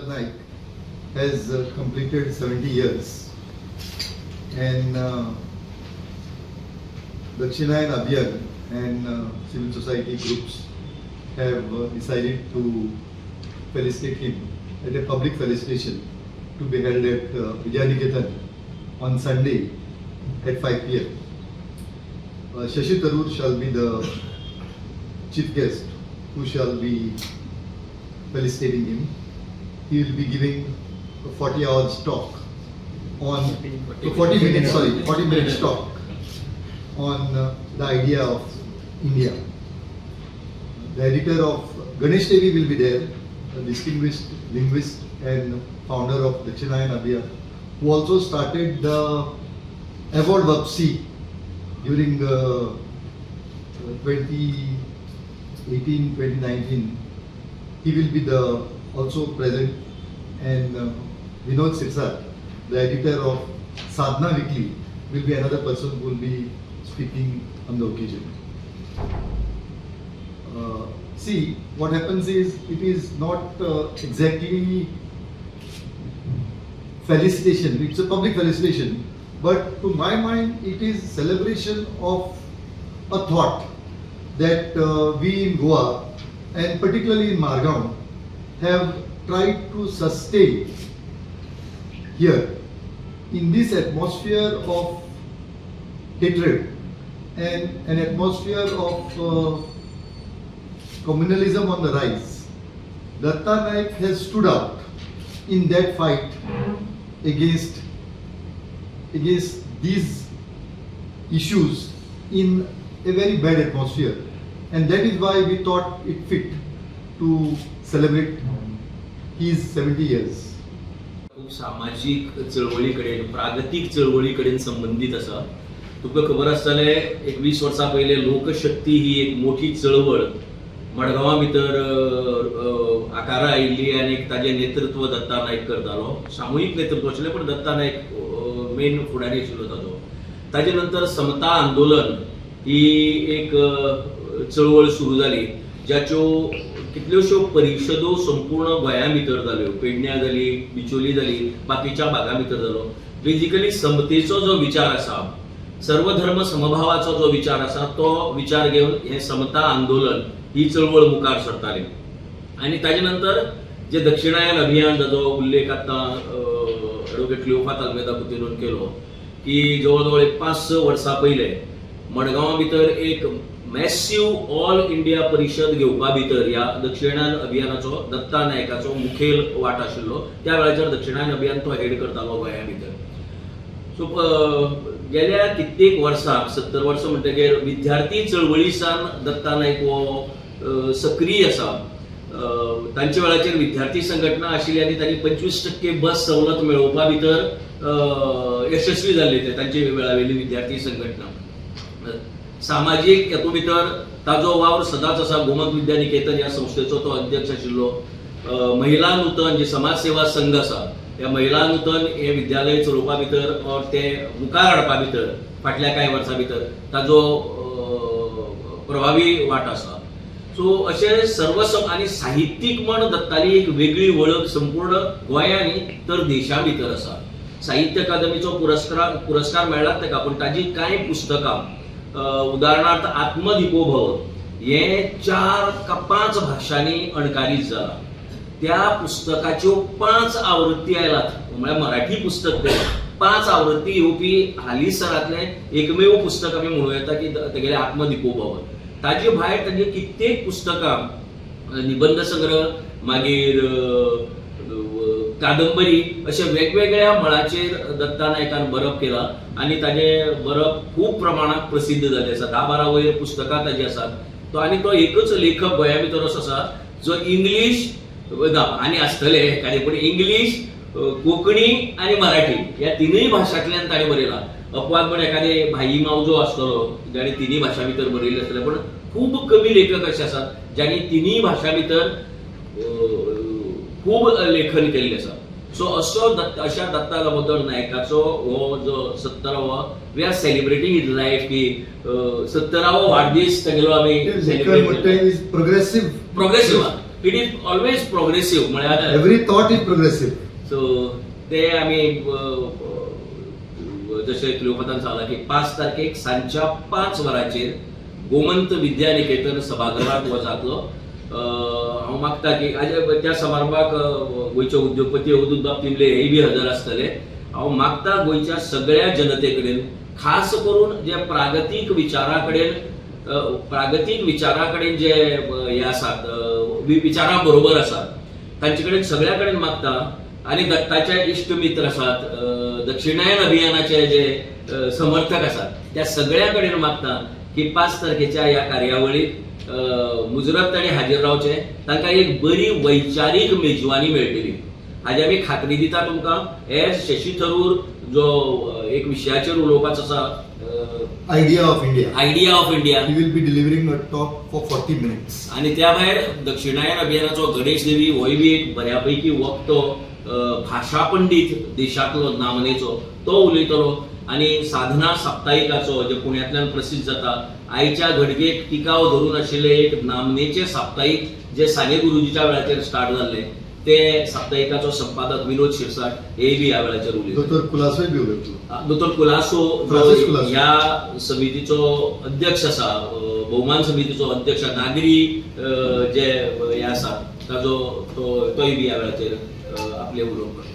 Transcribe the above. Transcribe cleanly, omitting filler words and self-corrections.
Naik has completed 70 years, and Dakshinayan Abhiyan and civil society groups have decided to felicitate him at a public felicitation to be held at Vidyaniketan on Sunday at 5 p.m. Shashi Tharoor shall be the chief guest who shall be felicitating him. He will be giving a 40 hours talk on 40 minutes talk on the idea of India. The editor of Ganesh Devi will be there, a distinguished linguist and founder of Dakshinayan Abhiyan, who also started the award Vapsi during 2018-2019. He will be also present, and Vinod Sirsat, the editor of Sadhana Weekly, will be another person who will be speaking on the occasion. See, what happens is, it is not exactly felicitation, it's a public felicitation, but to my mind it is celebration of a thought that we in Goa and particularly in Margao have tried to sustain here in this atmosphere of hatred and an atmosphere of communalism on the rise. Datta Naik has stood out in that fight against these issues in a very bad atmosphere, and that is why we thought it fit to celebrate his 70 years. खूप सामाजिक चळवळीकडे प्रागतिक चळवळीकडे संबंधित असा. तुका खबर आसतले 21 वर्सां पयले लोकशक्ती ही एक मोठी चळवळ मडगांवा भितर आकारा आयिल्ली आनी ताजे नेतृत्व दत्ता नायक करतालो. सामुहीक नेतृत्व आशिल्लें, पण दत्ता नायक मेन फुडारी आशिल्लो ताजो. ताजे नंतर समता आंदोलन ही एक चळवळ सुरू जाली, ज्याच्यो कितल्योश्यो परिशदो संपूर्ण गोंया भितर जाल्यो. पेडण्यां जाली, बिचोली जाली, बाकीच्या भागां भितर जालो. बेजिकली समतेचो जो विचार आसा, सर्वधर्म समभावाचो जो विचार आसा, तो विचार घेवन हे समता आंदोलन ही चळवळ मुखार सरताली. आणि ताजे नंतर जे दक्षिणायन अभियान जाचो उल्लेख आता ॲडव्होकेट क्लिओफा तालमेदा कुतीरून केलो, की जवळजवळ 5-6 वर्सां पयले मडगांवा भितर एक मॅसिव्ह ऑल इंडिया परिशद घेवपा भितर ह्या दक्षिणायन अभियानाचो दत्ता नायकाचो मुखेल वाट आशिल्लो. त्या वेळाचेर दक्षिणायन अभियान तो हेड करतालो गोंया भितर. सो गेल्या कित्येक वर्सां 70 वर्सां म्हणटकीर विद्यार्थी चळवळीसान दत्ता नायक हो सक्रीय आसा. तांचे वेळाचेर विद्यार्थी संघटना आशिल्ली आनी तांणी 25% बस सवलत मेळोवपा भितर यशस्वी जाल्ले ते तांचे वेळावेली विद्यार्थी संघटना. सामाजीक हेतू भितर ताजो वावर सदांच आसा. गोमंत विद्यानिकेतन ह्या संस्थेचो तो अध्यक्ष आशिल्लो. महिला नूतन जे समाज सेवा संघ आसा, ह्या महिला नूतन हे विद्यालय चलोवपा भितर ते मुखार हाडपा भितर फाटल्या कांय वर्सां भितर ताजो प्रभावी वाट आसा. सो अशें सर्वसम आनी साहित्यीक म्हण दत्ताली एक वेगळी वळख संपूर्ण गोंयांनी तर देशा भितर आसा. साहित्य अकादमीचो पुरस्कार मेळ्ळा ताका, पण ताजी कांय पुस्तकां उदाहरणार्थ आत्मदीपोभव हे 4 का 5 भाशांनी अणकारीत जाला. त्या पुस्तकाच्यो 5 आवृत्ती आयलात, म्हळ्यार मराठी पुस्तक ते 5 आवृत्ती येवपी हालीसरांतलें एकमेव पुस्तक आमी म्हणूं येता की तेगेलें आत्मदीपोभव. ताजे भायर ताजे कित्येक पुस्तकां, निबंध संग्रह, मागीर कादंबरी, अशे वेगवेगळ्या मळाचेर दत्ता नायकान बरप केला आनी ताजें बरप खूब प्रमाणात प्रसिद्ध जाल्लें आसा. 10-12 वयर पुस्तकां ताजी आसात. तो आनी तो एकच लेखक गोंया भितर असो आसा जो इंग्लीश आनी आसतले एखादे, पूण इंग्लीश, कोंकणी आनी मराठी ह्या तिनूय भाशांतल्यान ताणें बरयला. अपवाद म्हण एखादे भाई मावजो आसतलो जाणें तिनूय भाशां भितर बरयल्ले आसतले, पण खूब कमी लेखक अशे आसात जांणी तिनूय भाशां भितर खूब लेखन केल्लें आसा. सो अशा दत्ता दामोदर नायकाचो हो जो 70वा, we are celebrating his life, की 70वा वाडदीस तेगेलो आमी progressive it is always progressive म्हळ्यार Every thought is progressive. So ते आमी जशें क्लिओपात्रान सांगलां की 5 तारखेक सांजच्या 5 वरांचेर गोमंत विद्यानिकेतन सभागृहात हो जातलो. हांव मागता की त्या समारंभाक गोंयचे उद्योगपती अवधूत बाब तिंबले हेय बी हजर आसतले. हांव मागता गोंयच्या सगळ्या जनते कडेन खास करून जे प्रागतीक विचारा कडेन जे हे आसात विचारां बरोबर आसात तांचे कडेन सगळ्या कडेन मागता आनी दत्ताचे इश्ट मित्र आसात दक्षिणायन अभियानाचे जे समर्थक आसात त्या सगळ्या कडेन मागता की 5 तारखेच्या ह्या कार्यावळीक मुजरत तांणी हाजीर रावचे. तांकां एक बरी वैचारीक मेजवानी मेळटली हाजी आमी खात्री दिता तुमकां. एज शशी थरूर जो एक विशयाचेर उलोवपाचो आसा Idea of India. Idea of India He will be delivering a talk for 40 minutes. आणि त्या भायर दक्षिणायन अभियानाचो गणेश देवी होय बी एक बऱ्यापैकी वक्तो भाषा पंडित देशांतलो नामनेचो तो उलयतलो. आणि साधना साप्ताहिकाचो जे पुण्यातल्यान प्रसिद्ध जाता आयच्या घडगेक टिकाव धरून आशिल्ले एक नामनेचे साप्ताहिक जे साने गुरुजीच्या वेळाचेर स्टार्ट जाल्ले ते साप्ताहिकाचो संपादक विनोद शिरसाट हे बी ह्या वेळाचेर उलयतले. Dr. Kulasoy बी उलयतलो. दोतोर कुलासो फ्रांसीस कुलासो. ह्या समितीचो अध्यक्ष आसा भौमान समितीचो अध्यक्ष नागरी जे हे आसा ताजो तोय बी ह्या वेळाचेर आपले उलोवप करता.